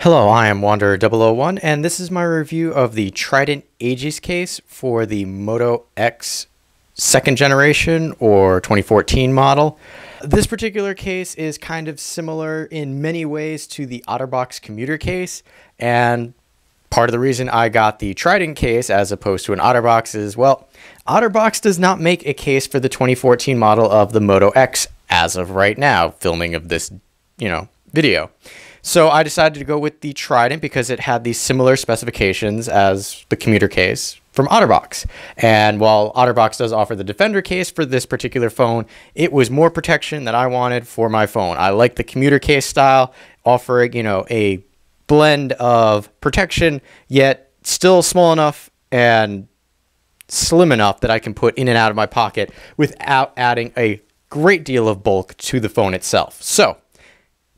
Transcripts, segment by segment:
Hello, I am Wanderer001, and this is my review of the Trident Aegis case for the Moto X second generation or 2014 model. This particular case is kind of similar in many ways to the Otterbox commuter case, and part of the reason I got the Trident case as opposed to an Otterbox is, well, Otterbox does not make a case for the 2014 model of the Moto X as of right now, filming of this, video. So I decided to go with the Trident because it had these similar specifications as the commuter case from Otterbox. And while Otterbox does offer the Defender case for this particular phone, it was more protection than I wanted for my phone. I like the commuter case style, offering, a blend of protection, yet still small enough and slim enough that I can put in and out of my pocket without adding a great deal of bulk to the phone itself. So,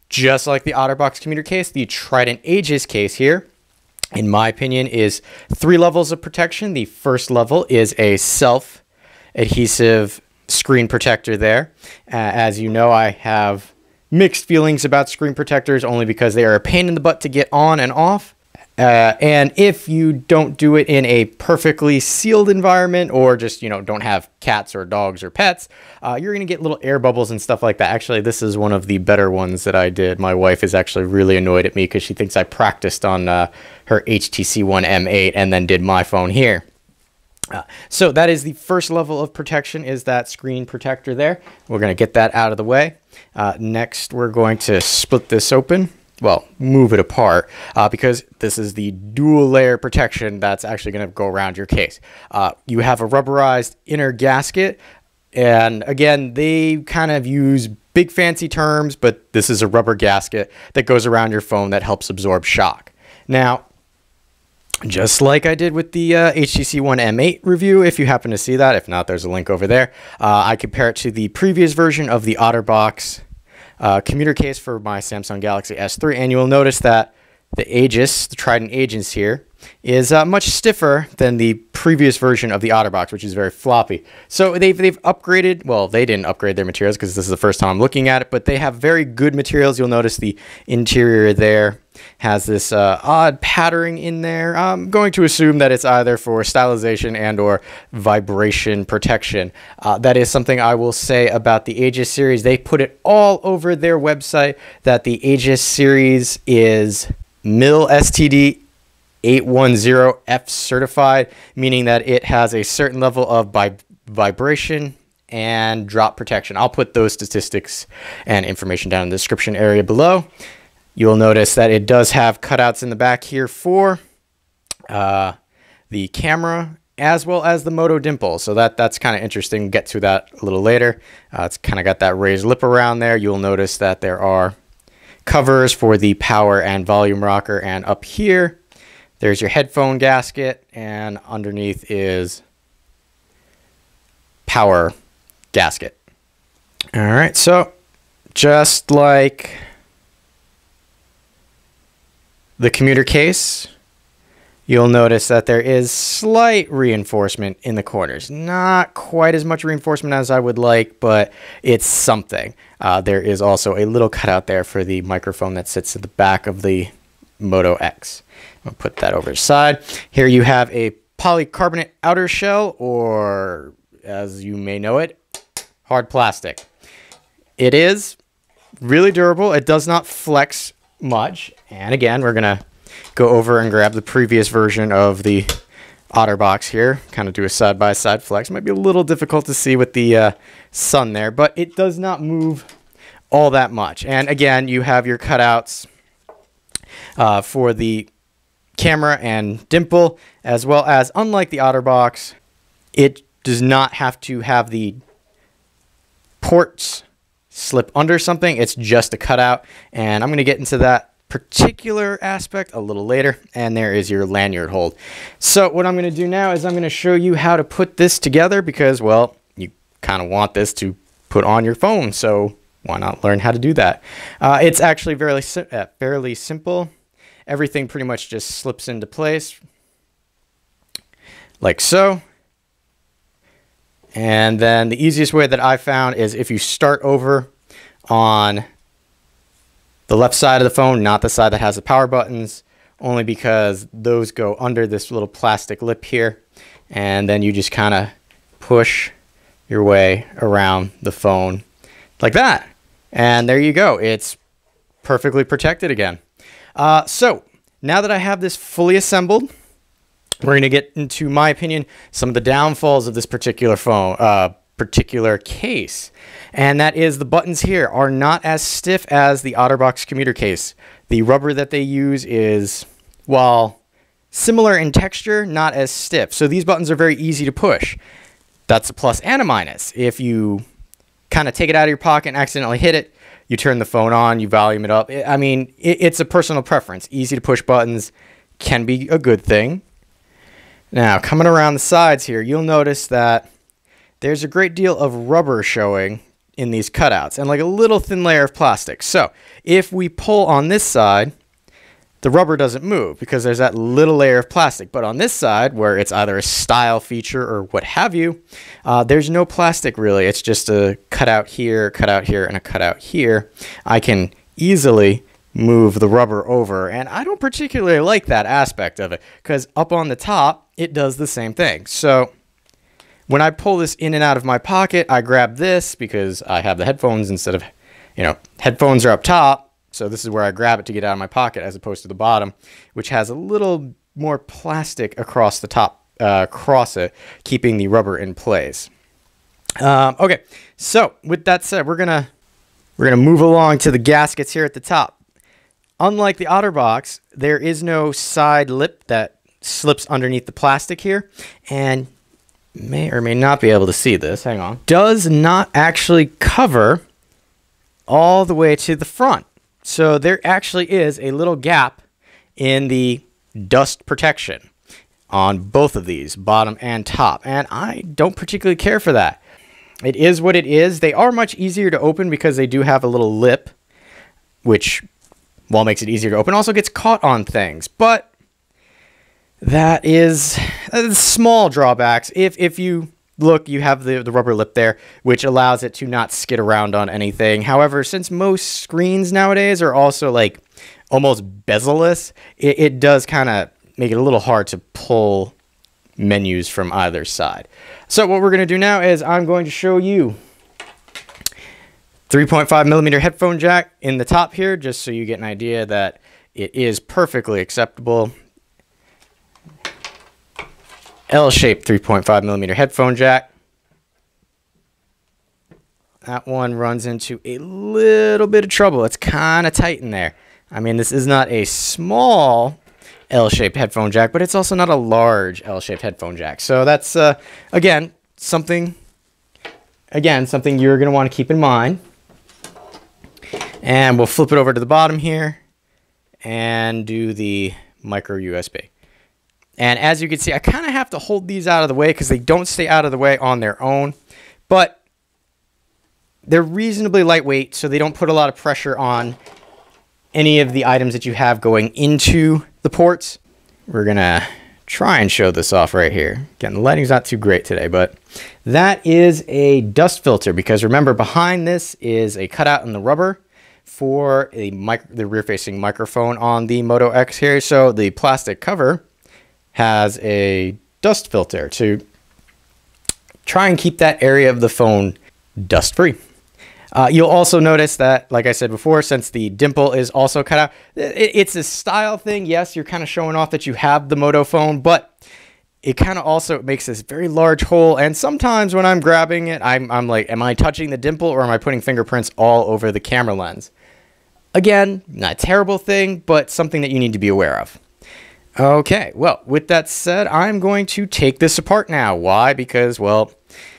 just like the Otterbox commuter case, the Trident Aegis case here, in my opinion, is 3 levels of protection. The first level is a self-adhesive screen protector there. As you know, I have mixed feelings about screen protectors only because they are a pain in the butt to get on and off. And if you don't do it in a perfectly sealed environment or just, don't have cats or dogs or pets, you're going to get little air bubbles and stuff like that. Actually, this is one of the better ones that I did. My wife is actually really annoyed at me because she thinks I practiced on her HTC One M8 and then did my phone here. So that is the first level of protection, is that screen protector there. We're going to get that out of the way. Next, we're going to split this open. Well, move it apart because this is the dual layer protection that's actually going to go around your case. You have a rubberized inner gasket, and again, they kind of use big fancy terms, but this is a rubber gasket that goes around your phone that helps absorb shock. Now, just like I did with the HTC One M8 review, if you happen to see that, if not, there's a link over there. I compare it to the previous version of the Otterbox commuter case for my Samsung Galaxy S3, and you will notice that the Aegis, the Trident Aegis here, is much stiffer than the previous version of the Otterbox, which is very floppy. So they've upgraded. Well, they didn't upgrade their materials because this is the first time I'm looking at it, but they have very good materials. You'll notice the interior there has this odd patterning in there. I'm going to assume that it's either for stylization and or vibration protection. That is something I will say about the Aegis series. They put it all over their website that the Aegis series is MIL STD 810F certified, meaning that it has a certain level of vibration and drop protection. I'll put those statistics and information down in the description area below. You'll notice that it does have cutouts in the back here for the camera as well as the Moto dimple. So that's kind of interesting. We'll get to that a little later. It's kind of got that raised lip around there. You'll notice that there are covers for the power and volume rocker, and up here there's your headphone gasket, and underneath is power gasket. All right, so just like the commuter case, you'll notice that there is slight reinforcement in the corners. Not quite as much reinforcement as I would like, but it's something. There is also a little cutout there for the microphone that sits at the back of the Moto X. I'll put that over the side. Here you have a polycarbonate outer shell, or as you may know it, hard plastic. It is really durable. It does not flex much. And again, we're going to go over and grab the previous version of the Otterbox here, kind of do a side-by-side flex. Might be a little difficult to see with the sun there, but it does not move all that much. And again, you have your cutouts for the camera and dimple, as well as, unlike the Otterbox, it does not have to have the ports slip under something. It's just a cutout, and I'm going to get into that particular aspect a little later. And there is your lanyard hold. So what I'm going to do now is I'm going to show you how to put this together because, well, you kind of want this to put on your phone, so why not learn how to do that? It's actually fairly simple. Everything pretty much just slips into place like so. And then the easiest way that I found is if you start over on the left side of the phone, not the side that has the power buttons, only because those go under this little plastic lip here, and then you just kind of push your way around the phone like that. And there you go. It's perfectly protected again. So now that I have this fully assembled, we're going to get into, my opinion, some of the downfalls of this particular phone, particular case. And that is the buttons here are not as stiff as the Otterbox commuter case. The rubber that they use is, while similar in texture, not as stiff. So these buttons are very easy to push. That's a plus and a minus. If you kind of take it out of your pocket and accidentally hit it, you turn the phone on, you volume it up. I mean, it's a personal preference. Easy to push buttons can be a good thing. Now, coming around the sides here, you'll notice that there's a great deal of rubber showing in these cutouts and like a little thin layer of plastic. So if we pull on this side, the rubber doesn't move because there's that little layer of plastic. But on this side, where it's either a style feature or what have you, there's no plastic really. It's just a cutout here, and a cutout here. I can easily move the rubber over, and I don't particularly like that aspect of it because up on the top, it does the same thing. So when I pull this in and out of my pocket, I grab this because I have the headphones instead of, headphones are up top. So this is where I grab it to get out of my pocket as opposed to the bottom, which has a little more plastic across the top, across it, keeping the rubber in place. Okay, so with that said, we're gonna move along to the gaskets here at the top. Unlike the Otterbox, there is no side lip that slips underneath the plastic here, and may or may not be able to see this. Hang on. Does not actually cover all the way to the front. So there actually is a little gap in the dust protection on both of these, bottom and top. And I don't particularly care for that. It is what it is. They are much easier to open because they do have a little lip, which, while makes it easier to open, also gets caught on things. But that is small drawbacks. If you look, you have the rubber lip there, which allows it to not skid around on anything. However, since most screens nowadays are also like almost bezel-less, it does kind of make it a little hard to pull menus from either side. So what we're going to do now is I'm going to show you 3.5mm headphone jack in the top here, just so you get an idea that it is perfectly acceptable. L-shaped 3.5mm headphone jack. That one runs into a little bit of trouble. It's kind of tight in there. I mean, this is not a small L-shaped headphone jack, but it's also not a large L-shaped headphone jack. So that's, again, something you're going to want to keep in mind. And we'll flip it over to the bottom here and do the micro USB. And as you can see, I kind of have to hold these out of the way because they don't stay out of the way on their own. But they're reasonably lightweight, so they don't put a lot of pressure on any of the items that you have going into the ports. We're going to try and show this off right here. Again, the lighting's not too great today, but that is a dust filter because remember, behind this is a cutout in the rubber for the rear-facing microphone on the Moto X here. So the plastic cover has a dust filter to try and keep that area of the phone dust-free. You'll also notice that, like I said before, since the dimple is also cut out, it's a style thing. Yes, you're kind of showing off that you have the Moto phone, but it kind of also makes this very large hole. And sometimes when I'm grabbing it, I'm like, am I touching the dimple or am I putting fingerprints all over the camera lens? Again, not a terrible thing, but something that you need to be aware of. Okay, well, with that said, I'm going to take this apart now. Why? Because, well,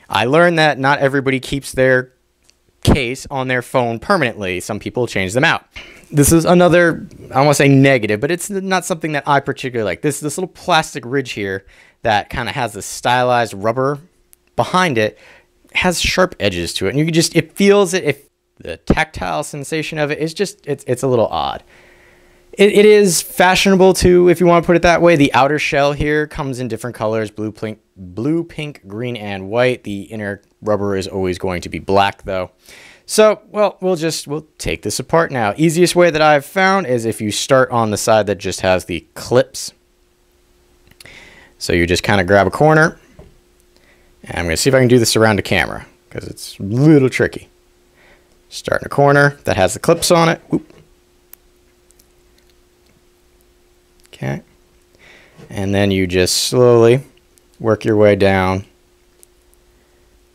I learned that not everybody keeps their case on their phone permanently. Some people change them out. This is another, I don't want to say negative, but it's not something that I particularly like. This little plastic ridge here that kind of has the stylized rubber behind it has sharp edges to it. And you can just, it feels it, if the tactile sensation of it is just, it's a little odd. It is fashionable too, if you want to put it that way. The outer shell here comes in different colors, blue, pink, green, and white. The inner rubber is always going to be black though. So, well, we'll take this apart now. Easiest way that I've found is if you start on the side that just has the clips. So you just kind of grab a corner, and I'm going to see if I can do this around the camera because it's a little tricky. Start in a corner that has the clips on it. Whoop. Okay. And then you just slowly work your way down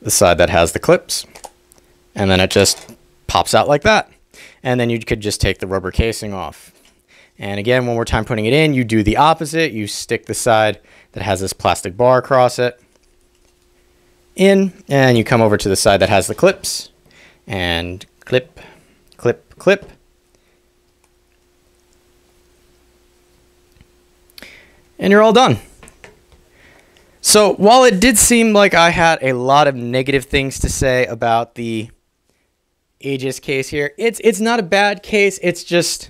the side that has the clips. And then it just pops out like that. And then you could just take the rubber casing off. And again, one more time putting it in, you do the opposite. You stick the side that has this plastic bar across it in, and you come over to the side that has the clips, and clip, clip, clip. And you're all done. So while it did seem like I had a lot of negative things to say about the Aegis case here, it's not a bad case. It's just,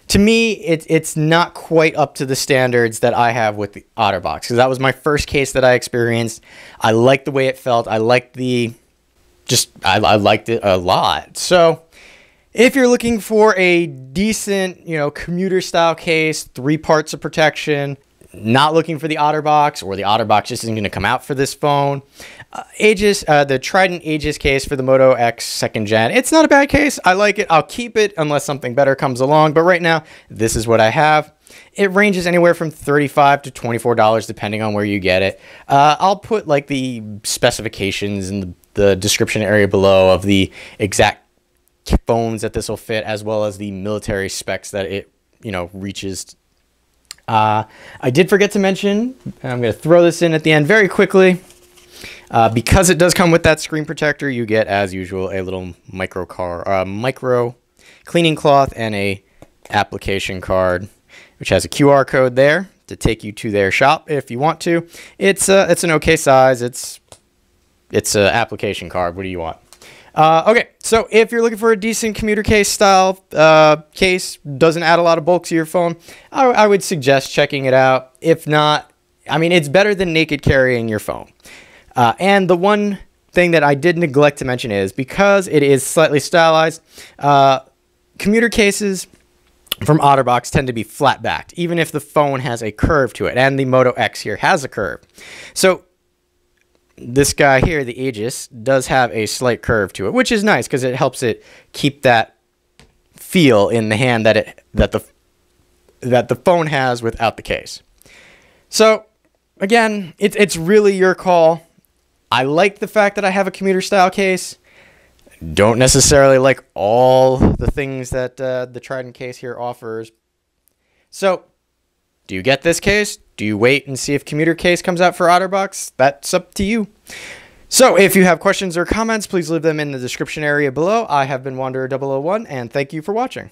to me, it's not quite up to the standards that I have with the Otterbox, because that was my first case that I experienced. I liked the way it felt. I liked I liked it a lot. So if you're looking for a decent, commuter style case, 3 parts of protection, not looking for the Otterbox, or the Otterbox just isn't going to come out for this phone, the Trident Aegis case for the Moto X 2nd Gen, it's not a bad case. I like it. I'll keep it unless something better comes along. But right now, this is what I have. It ranges anywhere from $35 to $24 depending on where you get it. I'll put like the specifications in the description area below of the exact phones that this will fit, as well as the military specs that it reaches. I did forget to mention, I'm going to throw this in at the end very quickly. Because it does come with that screen protector, you get, as usual, a little micro cleaning cloth and a application card, which has a QR code there to take you to their shop if you want to. It's an okay size. It's an application card. What do you want? Okay, so if you're looking for a decent commuter case style case, doesn't add a lot of bulk to your phone, I would suggest checking it out. If not, I mean, it's better than naked carrying your phone. And the one thing that I did neglect to mention is, because it is slightly stylized, commuter cases from Otterbox tend to be flat backed, even if the phone has a curve to it, and the Moto X here has a curve. So this guy here, the Aegis, does have a slight curve to it, which is nice because it helps it keep that feel in the hand that the phone has without the case. So again, it's really your call. I like the fact that I have a commuter style case. Don't necessarily like all the things that the Trident case here offers. So do you get this case? Do you wait and see if commuter case comes out for Otterbox? That's up to you. So if you have questions or comments, please leave them in the description area below. I have been Wanderer001, and thank you for watching.